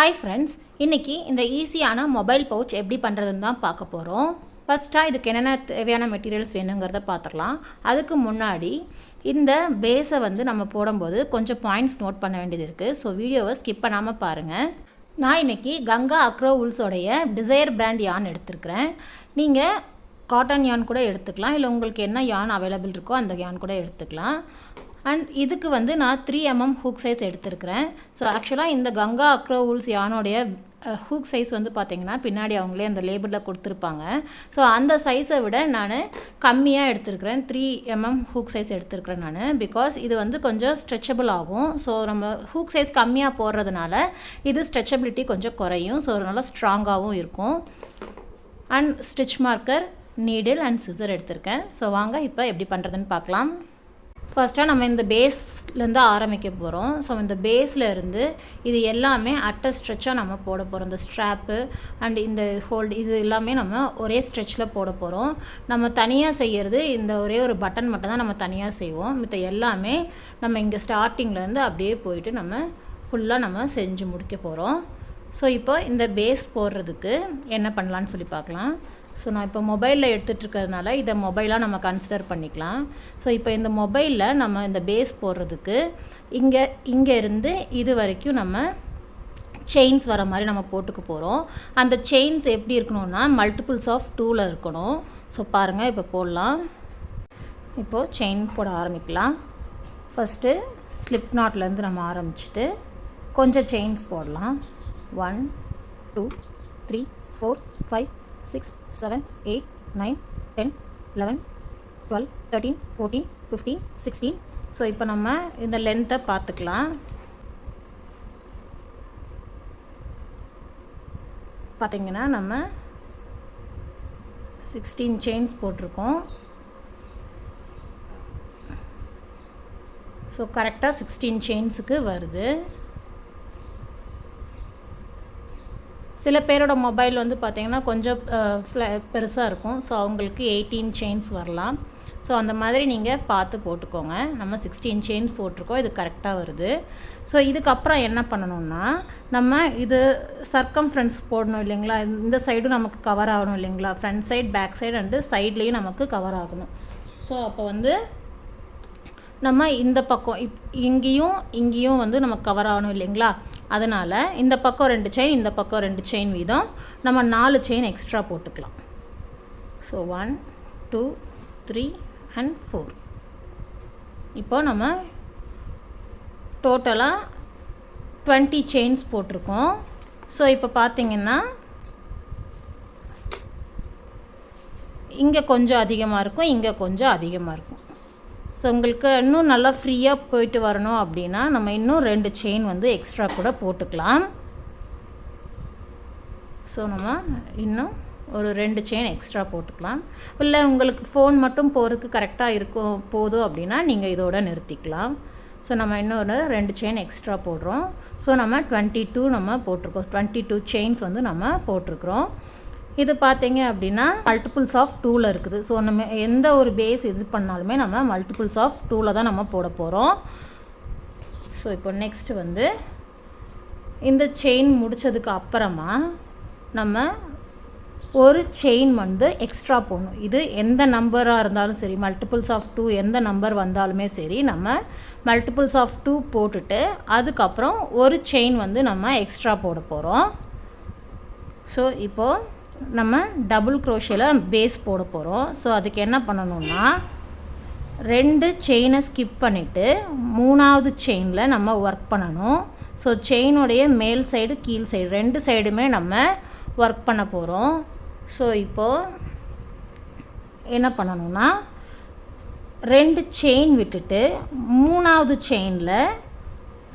Hi friends, இன்றைக்கி இந்த ஈஸியான மொபைல் பவுச் எப்படி பண்ணுறதுன்னு தான் பார்க்க போகிறோம். ஃபஸ்ட்டாக இதுக்கு என்னென்ன தேவையான மெட்டீரியல்ஸ் வேணுங்கிறத பார்த்துடலாம். அதுக்கு முன்னாடி இந்த பேஸை நம்ம போடும்போது கொஞ்சம் பாயிண்ட்ஸ் நோட் பண்ண வேண்டியது இருக்குது. ஸோ வீடியோவை ஸ்கிப் பண்ணாமல் பாருங்கள். நான் இன்றைக்கி கங்கா அக்ரோ உல்ஸோடைய டிசைர் பிராண்ட் யான் எடுத்துருக்கிறேன். நீங்கள் காட்டன் யான் கூட எடுத்துக்கலாம், இல்லை உங்களுக்கு என்ன யான் அவைலபிள் இருக்கோ அந்த யான் கூட எடுத்துக்கலாம். அண்ட் இதுக்கு நான் 3mm ஹூக் சைஸ் எடுத்துருக்கிறேன். ஸோ ஆக்சுவலாக இந்த கங்கா அக்ரோ உல்ஸ் யானோடைய ஹூக் சைஸ் பார்த்திங்கன்னா பின்னாடி அவங்களே அந்த லேபிளில் கொடுத்துருப்பாங்க. ஸோ அந்த சைஸை விட நான் கம்மியாக எடுத்துருக்கிறேன். 3mm ஹூக் சைஸ் எடுத்துருக்கிறேன் நான். பிகாஸ் இது கொஞ்சம் ஸ்ட்ரெச்சபிள் ஆகும். ஸோ நம்ம ஹூக் சைஸ் கம்மியாக போடுறதுனால இது ஸ்ட்ரெச்சபிலிட்டி கொஞ்சம் குறையும். ஸோ நல்லா ஸ்ட்ராங்காகவும் இருக்கும். And stitch marker, needle and scissor எடுத்திருக்கேன். ஸோ வாங்க இப்போ எப்படி பண்ணுறதுன்னு பார்க்கலாம். ஃபஸ்ட்டாக நம்ம இந்த பேஸ்லேருந்து ஆரம்பிக்க போகிறோம். ஸோ இந்த பேஸில் இருந்து இது எல்லாமே அட்டை ஸ்ட்ரெச்சாக நம்ம போட போகிறோம். இந்த ஸ்ட்ராப்பு அண்ட் இந்த ஹோல்டு இது எல்லாமே நம்ம ஒரே ஸ்ட்ரெச்சில் போட போகிறோம். நம்ம தனியாக செய்கிறது இந்த ஒரே ஒரு பட்டன் மட்டும் தான் நம்ம தனியாக செய்வோம். மற்ற எல்லாமே நம்ம இங்கே ஸ்டார்டிங்லேருந்து அப்படியே போயிட்டு நம்ம ஃபுல்லாக நம்ம செஞ்சு முடிக்க போகிறோம். ஸோ இப்போ இந்த பேஸ் போடுறதுக்கு என்ன பண்ணலான்னு சொல்லி பார்க்கலாம். ஸோ நான் இப்போ மொபைலில் எடுத்துகிட்ருக்கிறதுனால இதை மொபைலாக நம்ம கன்சிடர் பண்ணிக்கலாம். ஸோ இப்போ இந்த மொபைலில் நம்ம இந்த பேஸ் போடுறதுக்கு இங்கே இருந்து இது வரைக்கும் நம்ம செயின்ஸ் வர மாதிரி நம்ம போட்டுக்க போகிறோம். அந்த செயின்ஸ் எப்படி இருக்கணும்னா மல்டிபிள்ஸ் ஆஃப் 2ல் இருக்கணும். ஸோ பாருங்கள், இப்போ போடலாம். இப்போது செயின் போட ஆரம்பிக்கலாம். ஃபஸ்ட்டு ஸ்லிப் நாட்லேருந்து நம்ம ஆரம்பிச்சுட்டு கொஞ்சம் செயின்ஸ் போடலாம். 1 2 3 4 5 6 7 8 9 10 11 12 13 14 15 16. ஸோ இப்போ நம்ம இந்த லென்த்தை பார்த்துக்கலாம். பார்த்திங்கன்னா நம்ம 16 செயின்ஸ் போட்டிருக்கோம். ஸோ கரெக்டாக 16 செயின்ஸுக்கு வருது. சில பேரோட மொபைல் பார்த்திங்கன்னா கொஞ்சம் பெருசாக இருக்கும். ஸோ அவங்களுக்கு 18 செயின்ஸ் வரலாம். ஸோ அந்த மாதிரி நீங்கள் பார்த்து போட்டுக்கோங்க. நம்ம 16 செயின்ஸ் போட்டிருக்கோம், இது கரெக்டாக வருது. ஸோ இதுக்கப்புறம் என்ன பண்ணணும்னா நம்ம இது சர்க்கம்ஃபரன்ஸ் போடணும் இல்லைங்களா. இந்த சைடும் நமக்கு கவர் ஆகணும் இல்லைங்களா. Front side, back side and சைட்லேயும் நமக்கு கவர் ஆகணும். ஸோ அப்போ நம்ம இந்த பக்கம் இங்கேயும் நமக்கு கவர் ஆகணும் இல்லைங்களா. அதனால் இந்த பக்கம் 2 செயின், இந்த பக்கம் 2 செயின் வீதம் நம்ம 4 செயின் எக்ஸ்ட்ரா போட்டுக்கலாம். So 1 2 3 and 4. இப்போ நம்ம டோட்டலாக 20 செயின்ஸ் போட்டிருக்கோம். ஸோ இப்போ பார்த்திங்கன்னா இங்கே கொஞ்சம் அதிகமாக இருக்கும், இங்கே கொஞ்சம் அதிகமாக இருக்கும். ஸோ உங்களுக்கு இன்னும் நல்லா ஃப்ரீயாக போயிட்டு வரணும் அப்படின்னா நம்ம இன்னும் 2 செயின் எக்ஸ்ட்ரா கூட போட்டுக்கலாம். ஸோ நம்ம இன்னும் ஒரு 2 செயின் எக்ஸ்ட்ரா போட்டுக்கலாம். இல்லை உங்களுக்கு ஃபோன் மட்டும் போகிறதுக்கு கரெக்டாக போதும் அப்படின்னா நீங்கள் இதோட நிறுத்திக்கலாம். ஸோ நம்ம இன்னொரு 2 செயின் எக்ஸ்ட்ரா போடுறோம். ஸோ நம்ம 22 நம்ம போட்டிருக்கோம். 22 செயின்ஸ் நம்ம போட்டிருக்கிறோம். இது பார்த்தீங்க அப்படின்னா மல்டிபிள்ஸ் ஆஃப் 2ல் இருக்குது. ஸோ நம்ம எந்த ஒரு பேஸ் இது பண்ணாலுமே நம்ம மல்டிபிள்ஸ் ஆஃப் 2ல் தான் நம்ம போட போகிறோம். ஸோ இப்போ நெக்ஸ்ட்டு இந்த செயின் முடித்ததுக்கு அப்புறமா நம்ம ஒரு செயின் எக்ஸ்ட்ரா போடணும். இது எந்த நம்பராக இருந்தாலும் சரி, மல்டிபிள்ஸ் ஆஃப் 2 எந்த நம்பர் வந்தாலுமே சரி, நம்ம மல்டிபிள்ஸ் ஆஃப் 2 போட்டுட்டு அதுக்கப்புறம் ஒரு செயின் நம்ம எக்ஸ்ட்ரா போட போகிறோம். ஸோ இப்போது நம்ம டபுள் க்ரோஷேல பேஸ் போட போகிறோம். ஸோ அதுக்கு என்ன பண்ணணும்னா 2 செயினை ஸ்கிப் பண்ணிவிட்டு 3வது செயினில் நம்ம ஒர்க் பண்ணணும். ஸோ செயினுடைய மேல் சைடு, கீழ் சைடு 2 சைடுமே நம்ம ஒர்க் பண்ண போகிறோம். ஸோ இப்போது என்ன பண்ணணும்னா 2 செயின் விட்டுட்டு 3வது செயினில்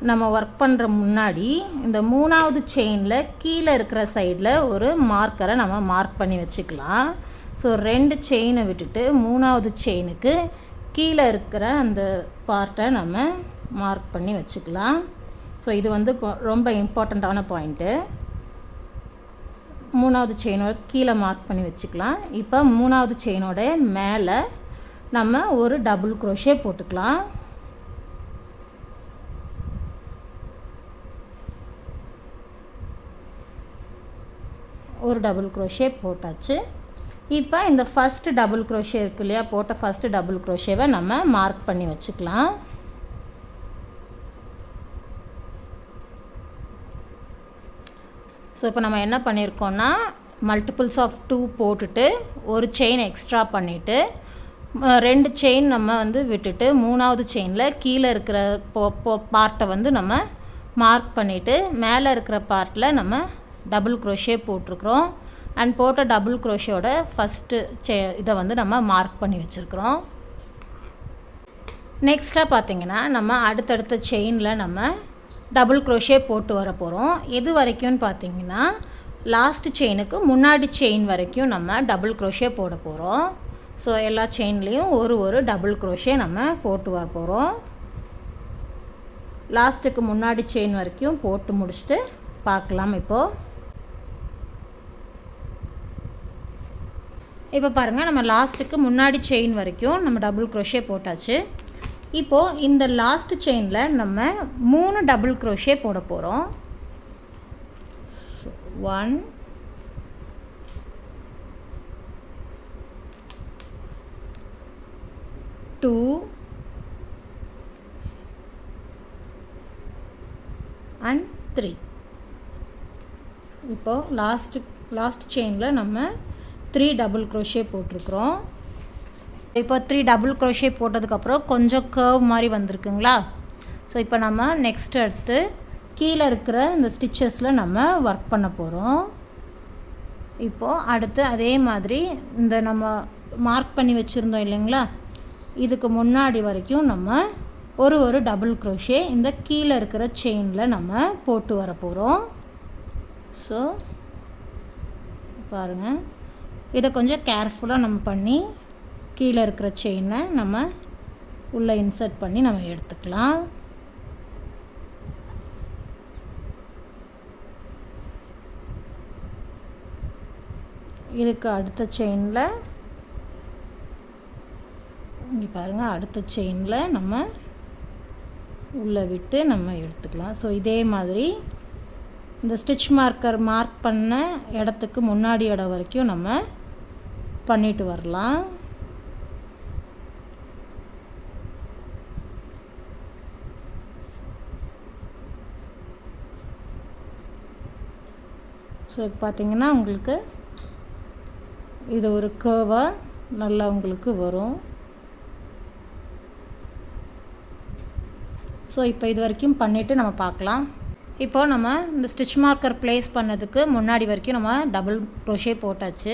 நம்ம ஒர்க் பண்ணுற முன்னாடி இந்த 3வது செயினில் கீழே இருக்கிற சைடில் ஒரு மார்க்கரை நம்ம மார்க் பண்ணி வச்சுக்கலாம். ஸோ 2 செயினை விட்டுட்டு 3வது செயினுக்கு கீழே இருக்கிற அந்த பார்ட்டை நம்ம மார்க் பண்ணி வச்சுக்கலாம். ஸோ இது ரொம்ப இம்பார்ட்டண்ட்டான பாயிண்ட்டு. 3வது செயினோட கீழே மார்க் பண்ணி வச்சுக்கலாம். இப்போ 3வது செயினோட மேலே நம்ம ஒரு டபுள் க்ரோஷே போட்டுக்கலாம். ஒரு டபுள் க்ரோஷே போட்டாச்சு. இப்போ இந்த ஃபஸ்ட்டு டபுள் க்ரோஷே இருக்கு இல்லையா, போட்ட ஃபஸ்ட்டு டபுள் க்ரோஷேவை நம்ம மார்க் பண்ணி வச்சுக்கலாம். ஸோ இப்போ நம்ம என்ன பண்ணியிருக்கோன்னா மல்டிபிள்ஸ் ஆஃப் 2 போட்டுட்டு ஒரு செயின் எக்ஸ்ட்ரா பண்ணிவிட்டு 2 செயின் நம்ம வந்து விட்டுட்டு 3வது செயினில் கீழே இருக்கிற பார்ட்டை வந்து நம்ம மார்க் பண்ணிவிட்டு மேலே இருக்கிற பார்ட்டில் நம்ம டபுள் க்ரோஷே போட்டிருக்கிறோம். அண்ட் போட்ட டபுள் க்ரோஷேயோட ஃபஸ்ட்டு இதை வந்து நம்ம மார்க் பண்ணி வச்சுருக்கிறோம். நெக்ஸ்ட்டாக பார்த்திங்கன்னா நம்ம அடுத்தடுத்த செயினில் நம்ம டபுள் க்ரோஷே போட்டு வர போகிறோம். எது வரைக்கும்னு பார்த்திங்கன்னா லாஸ்ட்டு செயினுக்கு முன்னாடி செயின் வரைக்கும் நம்ம டபுள் க்ரோஷே போட போகிறோம். ஸோ எல்லா செயின்லேயும் ஒரு டபுள் க்ரோஷே நம்ம போட்டு வர போகிறோம். லாஸ்ட்டுக்கு முன்னாடி செயின் வரைக்கும் போட்டு முடிச்சுட்டு பார்க்கலாம். இப்போ பாருங்கள், நம்ம லாஸ்ட்டுக்கு முன்னாடி செயின் வரைக்கும் நம்ம டபுள் க்ரோஷே போட்டாச்சு. இப்போது இந்த லாஸ்ட் செயினில் நம்ம 3 டபுள் க்ரோஷே போட போகிறோம். 1 2 and 3. இப்போது லாஸ்ட் செயினில் நம்ம 3 டபுள் க்ரோஷே போட்டிருக்கிறோம். இப்போ 3 டபுள் க்ரோஷே போட்டதுக்கப்புறம் கொஞ்சம் கர்வ் மாதிரி வந்திருக்குங்களா. ஸோ இப்போ நம்ம நெக்ஸ்ட் அடுத்து கீழே இருக்கிற இந்த ஸ்டிச்சஸில் நம்ம ஒர்க் பண்ண போகிறோம். இப்போது அடுத்து அதே மாதிரி இந்த நம்ம மார்க் பண்ணி வச்சுருந்தோம் இல்லைங்களா, இதுக்கு முன்னாடி வரைக்கும் நம்ம ஒரு டபுள் க்ரோஷே இந்த கீழே இருக்கிற செயினில் நம்ம போட்டு வர போகிறோம். ஸோ பாருங்கள், இதை கொஞ்சம் கேர்ஃபுல்லாக நம்ம பண்ணி கீழே இருக்கிற செயினை நம்ம உள்ளே இன்சர்ட் பண்ணி நம்ம எடுத்துக்கலாம். இதுக்கு அடுத்த செயினில் இங்கே பாருங்கள், அடுத்த செயினில் நம்ம உள்ளே விட்டு நம்ம எடுத்துக்கலாம். ஸோ இதே மாதிரி இந்த ஸ்டிச் மார்க் பண்ண இடத்துக்கு முன்னாடி இடம் வரைக்கும் நம்ம பண்ணிட்டு வரலாம். ஸோ பார்த்திங்கன்னா உங்களுக்கு இது ஒரு கர்வாக நல்லா உங்களுக்கு வரும். ஸோ இப்போ இது வரைக்கும் பண்ணிவிட்டு நம்ம பார்க்கலாம். இப்போது நம்ம இந்த ஸ்டிச் மார்க்கர் ப்ளேஸ் பண்ணதுக்கு முன்னாடி வரைக்கும் நம்ம டபுள் க்ரோஷே போட்டாச்சு.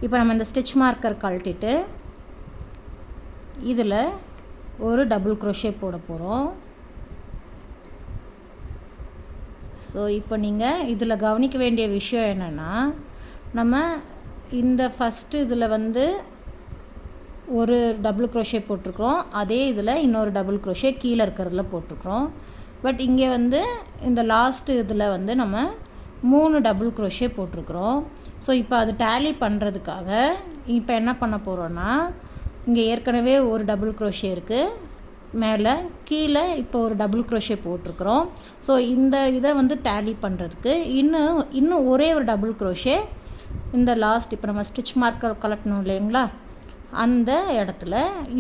இப்போ நம்ம இந்த ஸ்டிச் மார்க்கர் கழட்டிட்டு இதில் ஒரு டபுள் க்ரோஷே போட போகிறோம். ஸோ இப்போ நீங்கள் இதில் கவனிக்க வேண்டிய விஷயம் என்னென்னா, நம்ம இந்த ஃபஸ்ட்டு இதில் வந்து ஒரு டபுள் க்ரோஷே போட்டிருக்கிறோம், அதே இதில் இன்னொரு டபுள் க்ரோஷே கீழே இருக்கிறதுல போட்டிருக்கிறோம். பட் இங்கே வந்து இந்த லாஸ்ட்டு இதில் வந்து நம்ம 3 டபுள் க்ரோஷே போட்டிருக்கிறோம். ஸோ இப்போ அது டேலி பண்ணுறதுக்காக இப்போ என்ன பண்ண போகிறோன்னா, இங்கே ஏற்கனவே ஒரு டபுள் க்ரோஷே இருக்குது, மேலே கீழே இப்போ ஒரு டபுள் க்ரோஷே போட்டிருக்கிறோம். ஸோ இந்த இதை வந்து டேலி பண்ணுறதுக்கு இன்னும் ஒரே ஒரு டபுள் க்ரோஷே இந்த லாஸ்ட் இப்போ நம்ம ஸ்டிச் மார்க்கர் கலட்டணும் இல்லைங்களா, அந்த இடத்துல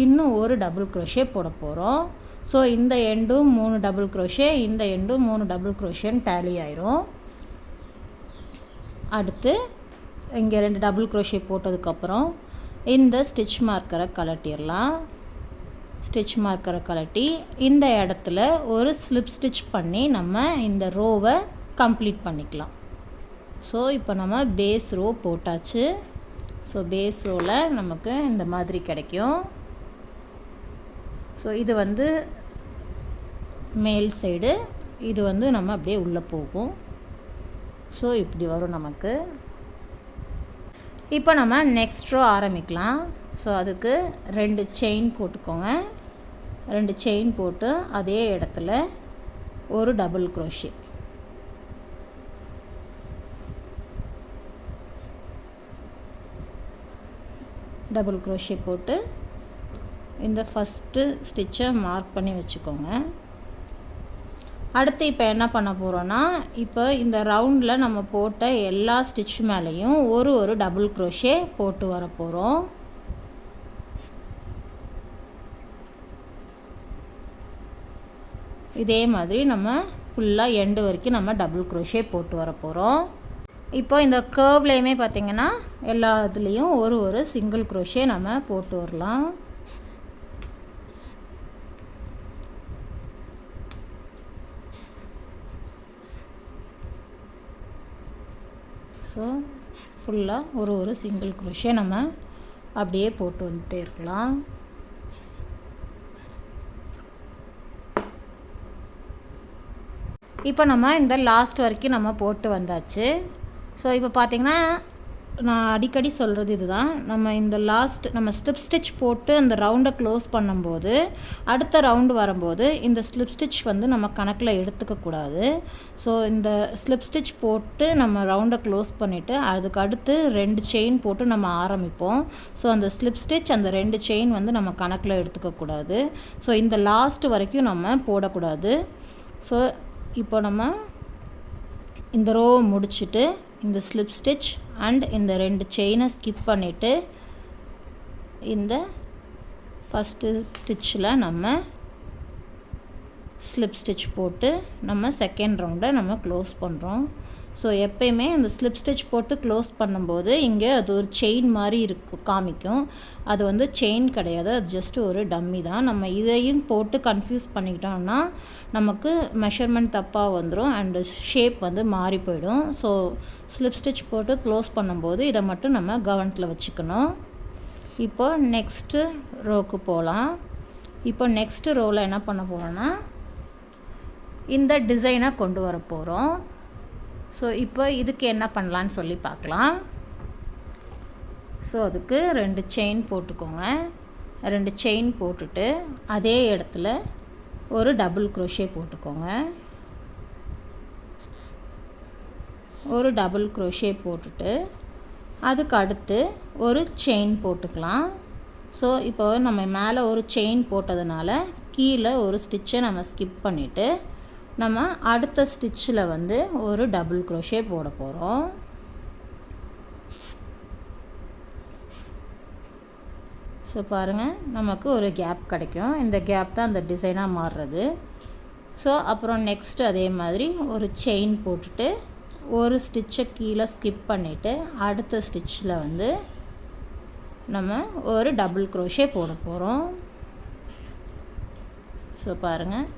இன்னும் ஒரு டபுள் க்ரோஷே போட போகிறோம். ஸோ இந்த எண்டும் 3 டபுள் க்ரோஷே, இந்த எண்டும் 3 டபுள் க்ரோஷேன்னு டேலி ஆயிரும். அடுத்து இங்கே 2 டபுள் க்ரோஷே போட்டதுக்கப்புறம் இந்த ஸ்டிச் மார்க்கரை கலட்டிடலாம். ஸ்டிச் மார்க்கரை கலட்டி இந்த இடத்துல ஒரு ஸ்லிப் ஸ்டிச் பண்ணி நம்ம இந்த ரோவை கம்ப்ளீட் பண்ணிக்கலாம். ஸோ இப்போ நம்ம பேஸ் ரோ போட்டாச்சு. ஸோ பேஸ் ரோவில் நமக்கு இந்த மாதிரி கிடைக்கும். ஸோ இது வந்து மேல் சைடு, இது வந்து நம்ம அப்படியே உள்ளே போகும். ஸோ இப்படி வரும் நமக்கு. இப்போ நம்ம நெக்ஸ்ட் ரோ ஆரம்பிக்கலாம். ஸோ அதுக்கு 2 செயின் போட்டுக்கோங்க. 2 செயின் போட்டு அதே இடத்துல ஒரு டபுள் க்ரோஷே. டபுள் க்ரோஷே போட்டு இந்த ஃபஸ்ட்டு ஸ்டிச்சை மார்க் பண்ணி வச்சுக்கோங்க. அடுத்து இப்போ என்ன பண்ண போகிறோன்னா, இப்போ இந்த ரவுண்டில் நம்ம போட்ட எல்லா ஸ்டிச் மேலேயும் ஒரு டபுள் க்ரோஷே போட்டு வர போகிறோம். இதே மாதிரி நம்ம ஃபுல்லாக எண்டு வரைக்கும் நம்ம டபுள் க்ரோஷே போட்டு வர போகிறோம். இப்போ இந்த கர்வ்லேயுமே பார்த்திங்கன்னா எல்லா இதுலேயும் ஒரு சிங்கிள் க்ரோஷே நம்ம போட்டு வரலாம். ஸோ ஃபுல்லாக ஒரு சிங்கிள் க்ரோஷே நம்ம அப்படியே போட்டு வந்துட்டே இருக்கலாம். இப்போ நம்ம இந்த லாஸ்ட் வரைக்கும் நம்ம போட்டு வந்தாச்சு. ஸோ இப்போ பார்த்திங்கன்னா நான் அடிக்கடி சொல்கிறது இதுதான், நம்ம இந்த நம்ம ஸ்லிப் ஸ்டிச் போட்டு அந்த ரவுண்டை க்ளோஸ் பண்ணும்போது அடுத்த ரவுண்டு வரும்போது இந்த ஸ்லிப் ஸ்டிச் வந்து நம்ம கணக்கில் எடுத்துக்கக்கூடாது. ஸோ இந்த ஸ்லிப் ஸ்டிச் போட்டு நம்ம ரவுண்டை க்ளோஸ் பண்ணிவிட்டு அதுக்கு அடுத்து 2 செயின் போட்டு நம்ம ஆரம்பிப்போம். ஸோ அந்த ஸ்லிப் ஸ்டிச் அந்த 2 செயின் வந்து நம்ம கணக்கில் எடுத்துக்கக்கூடாது. ஸோ இந்த லாஸ்ட் வரைக்கும் நம்ம போடக்கூடாது. ஸோ இப்போ நம்ம இந்த ரோவை முடிச்சுட்டு இந்த ஸ்லிப் ஸ்டிச் அண்ட் இந்த 2 செயினை ஸ்கிப் பண்ணிவிட்டு இந்த ஃபஸ்ட்டு ஸ்டிச்சில் நம்ம ஸ்லிப் ஸ்டிச் போட்டு நம்ம செகண்ட் ரவுண்டை நம்ம க்ளோஸ் பண்ணுறோம். ஸோ எப்பயுமே அந்த ஸ்லிப் ஸ்டிச் போட்டு க்ளோஸ் பண்ணும்போது இங்கே அது ஒரு செயின் மாதிரி காமிக்கும். அது வந்து செயின் கிடையாது, அது ஜஸ்ட்டு ஒரு டம்மி தான். நம்ம இதையும் போட்டு கன்ஃபியூஸ் பண்ணிக்கிட்டோம்னா நமக்கு மெஷர்மெண்ட் தப்பாக வந்துடும் அண்டு ஷேப் வந்து மாறி போயிடும். ஸோ ஸ்லிப் ஸ்டிச் போட்டு க்ளோஸ் பண்ணும்போது இதை மட்டும் நம்ம கவனத்தில் வச்சுக்கணும். இப்போ நெக்ஸ்ட்டு ரோவுக்கு போகலாம். இப்போ நெக்ஸ்ட்டு ரோவில் என்ன பண்ண போகிறோன்னா இந்த டிசைனை கொண்டு வர போகிறோம். ஸோ இப்போ இதுக்கு என்ன பண்ணலான்னு சொல்லி பார்க்கலாம். ஸோ அதுக்கு 2 செயின் போட்டுக்கோங்க. 2 செயின் போட்டுட்டு அதே இடத்துல ஒரு டபுள் க்ரோஷே போட்டுக்கோங்க. ஒரு டபுள் க்ரோஷே போட்டுட்டு அதுக்கு அடுத்து ஒரு செயின் போட்டுக்கலாம். ஸோ இப்போ நம்ம மேலே ஒரு செயின் போட்டதுனால கீழே ஒரு ஸ்டிச்சை நம்ம ஸ்கிப் பண்ணிவிட்டு நம்ம அடுத்த ஸ்டிச்சில் வந்து ஒரு டபுள் க்ரோஷே போட போகிறோம். ஸோ பாருங்கள், நமக்கு ஒரு கேப் கிடைக்கும். இந்த கேப் தான் அந்த டிசைனாக மாறுறது. ஸோ அப்புறம் நெக்ஸ்ட்டு அதே மாதிரி ஒரு செயின் போட்டுட்டு ஒரு ஸ்டிச்சை கீழே ஸ்கிப் பண்ணிவிட்டு அடுத்த ஸ்டிச்சில் வந்து நம்ம ஒரு டபுள் க்ரோஷே போட போகிறோம். ஸோ பாருங்கள்,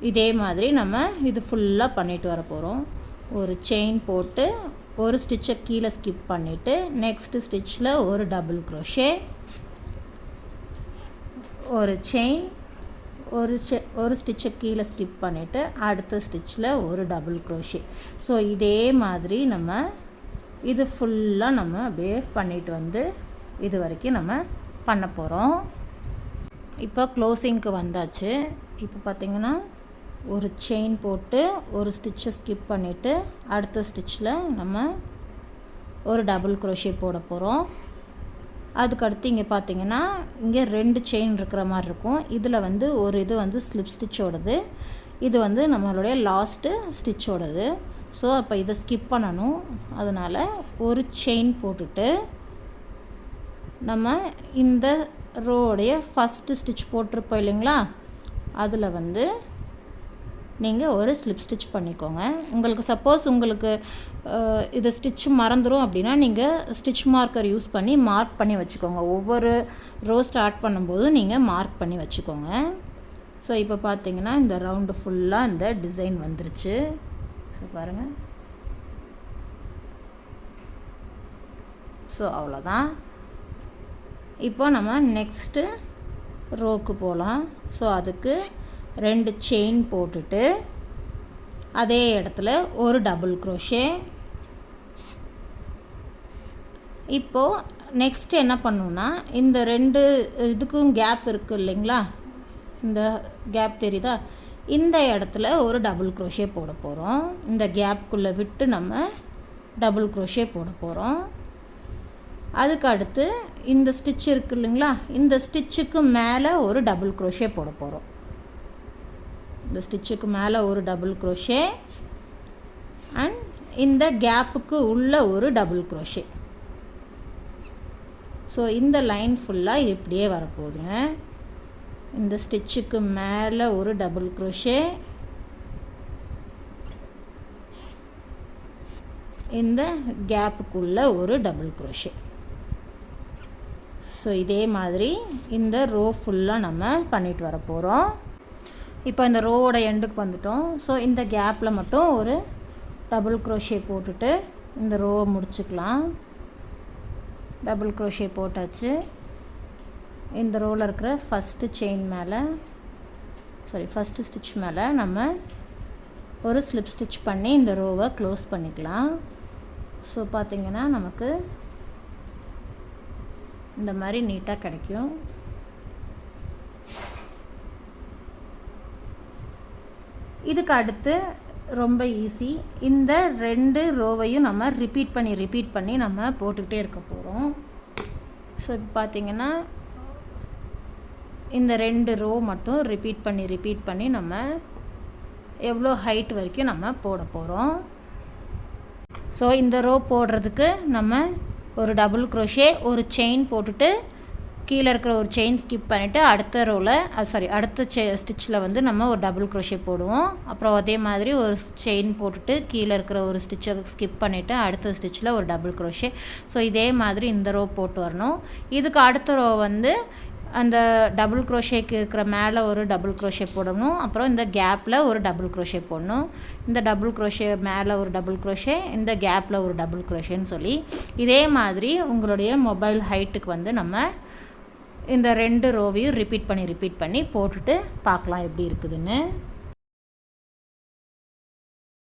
இதே மாதிரி நம்ம இது ஃபுல்லாக பண்ணிட்டு வர போகிறோம். ஒரு செயின் போட்டு ஒரு ஸ்டிச்சை கீழே ஸ்கிப் பண்ணிவிட்டு நெக்ஸ்ட்டு ஸ்டிச்சில் ஒரு டபுள் க்ரோஷே, ஒரு செயின், ஒரு ஸ்டிச்சை கீழே ஸ்கிப் பண்ணிவிட்டு அடுத்த ஸ்டிச்சில் ஒரு டபுள் க்ரோஷே. ஸோ இதே மாதிரி நம்ம இது ஃபுல்லாக நம்ம அப்படியே பண்ணிட்டு வந்து இது வரைக்கும் நம்ம பண்ண போகிறோம். இப்போ க்ளோசிங்க்கு வந்தாச்சு. இப்போ பார்த்திங்கன்னா ஒரு செயின் போட்டு ஒரு ஸ்டிச்சை ஸ்கிப் பண்ணிவிட்டு அடுத்த ஸ்டிச்சில் நம்ம ஒரு டபுள் க்ரோஷே போட போகிறோம். அதுக்கடுத்து இங்கே பார்த்திங்கன்னா இங்கே 2 செயின் இருக்கிற மாதிரி இருக்கும். இதில் வந்து ஒரு இது வந்து ஸ்லிப் ஸ்டிச்சோடது, இது வந்து நம்மளுடைய லாஸ்ட்டு ஸ்டிச்சோடது. ஸோ அப்போ இதை ஸ்கிப் பண்ணணும். அதனால் ஒரு செயின் போட்டுட்டு நம்ம இந்த ரோடைய ஃபஸ்ட்டு ஸ்டிச் போட்டிருப்போம் இல்லைங்களா, அதில் வந்து நீங்கள் ஒரு ஸ்லிப் ஸ்டிச் பண்ணிக்கோங்க. உங்களுக்கு சப்போஸ் உங்களுக்கு இது ஸ்டிச் மறந்துடும் அப்படின்னா நீங்கள் ஸ்டிச் மார்க்கர் யூஸ் பண்ணி மார்க் பண்ணி வச்சுக்கோங்க. ஒவ்வொரு ரோ ஸ்டார்ட் பண்ணும்போது நீங்கள் மார்க் பண்ணி வச்சுக்கோங்க. ஸோ இப்போ பார்த்தீங்கன்னா இந்த ரவுண்டு ஃபுல்லாக இந்த டிசைன் வந்துருச்சு. ஸோ பாருங்கள், ஸோ அவ்வளோதான். இப்போ நம்ம நெக்ஸ்ட்டு ரோக்கு போகலாம். ஸோ அதுக்கு 2 செயின் போட்டுட்டு அதே இடத்துல ஒரு டபுள் க்ரோஷே. இப்போது நெக்ஸ்ட் என்ன பண்ணணுன்னா இந்த 2 இதுக்கும் கேப் இருக்குது இல்லைங்களா, இந்த கேப் தெரியுதா, இந்த இடத்துல ஒரு டபுள் க்ரோஷே போட போகிறோம். இந்த கேப்புக்குள்ளே விட்டு நம்ம டபுள் க்ரோஷே போட போகிறோம். அதுக்கு அடுத்து இந்த ஸ்டிச் இருக்குது இல்லைங்களா, இந்த ஸ்டிச்சுக்கு மேலே ஒரு டபுள் க்ரோஷே போட போகிறோம். இந்த ஸ்டிச்சுக்கு மேலே ஒரு டபுள் க்ரோஷே அண்ட் இந்த கேப்புக்கு உள்ள ஒரு டபுள் க்ரோஷே. ஸோ இந்த லைன் ஃபுல்லாக இப்படியே வரப்போகுதுங்க. இந்த ஸ்டிச்சுக்கு மேலே ஒரு டபுள் க்ரோஷே, இந்த கேப்புக்குள்ள ஒரு டபுள் க்ரோஷே. ஸோ இதே மாதிரி இந்த ரோ ஃபுல்லாக நம்ம பண்ணிட்டு வர போகிறோம். இப்போ இந்த ரோவோட எண்டுக்கு வந்துட்டோம். ஸோ இந்த கேப்பில் மட்டும் ஒரு டபுள் க்ரோஷே போட்டுட்டு இந்த ரோவை முடிச்சுக்கலாம். டபுள் க்ரோஷே போட்டாச்சு. இந்த ரோவில் இருக்கிற ஃபஸ்ட்டு ஸ்டிச் மேலே நம்ம ஒரு ஸ்லிப் ஸ்டிச் பண்ணி இந்த ரோவை க்ளோஸ் பண்ணிக்கலாம். ஸோ பார்த்திங்கன்னா நமக்கு இந்த மாதிரி நீட்டாக கிடைக்கும். இதுக்கு அடுத்து ரொம்ப ஈஸி. இந்த 2 ரோவையும் நம்ம ரிப்பீட் பண்ணி நம்ம போட்டுக்கிட்டே இருக்க போகிறோம். ஸோ இப்போ பார்த்திங்கன்னா இந்த 2 ரோ மட்டும் ரிப்பீட் பண்ணி நம்ம எவ்வளோ ஹைட் வரைக்கும் நம்ம போட போகிறோம். ஸோ இந்த ரோ போடுறதுக்கு நம்ம ஒரு டபுள் க்ரோஷே, ஒரு செயின் போட்டுட்டு கீழே இருக்கிற ஒரு செயின் ஸ்கிப் பண்ணிவிட்டு அடுத்த ஸ்டிச்சில் வந்து நம்ம ஒரு டபுள் க்ரோஷே போடுவோம். அப்புறம் அதே மாதிரி ஒரு செயின் போட்டுட்டு கீழே இருக்கிற ஒரு ஸ்டிச்சை ஸ்கிப் பண்ணிவிட்டு அடுத்த ஸ்டிச்சில் ஒரு டபுள் க்ரோஷே. ஸோ இதே மாதிரி இந்த ரோ போட்டு வரணும். இதுக்கு அடுத்த ரோ வந்து அந்த டபுள் க்ரோஷேக்கு இருக்கிற மேலே ஒரு டபுள் க்ரோஷே போடணும். அப்புறம் இந்த கேப்பில் ஒரு டபுள் க்ரோஷே போடணும். இந்த டபுள் க்ரோஷே மேலே ஒரு டபுள் க்ரோஷே, இந்த கேப்பில் ஒரு டபுள் க்ரோஷேன்னு சொல்லி இதே மாதிரி உங்களுடைய மொபைல் ஹைட்டுக்கு வந்து நம்ம இந்த 2 ரோவையும் ரிப்பீட் பண்ணி போட்டுட்டு பார்க்கலாம் எப்படி இருக்குதுன்னு.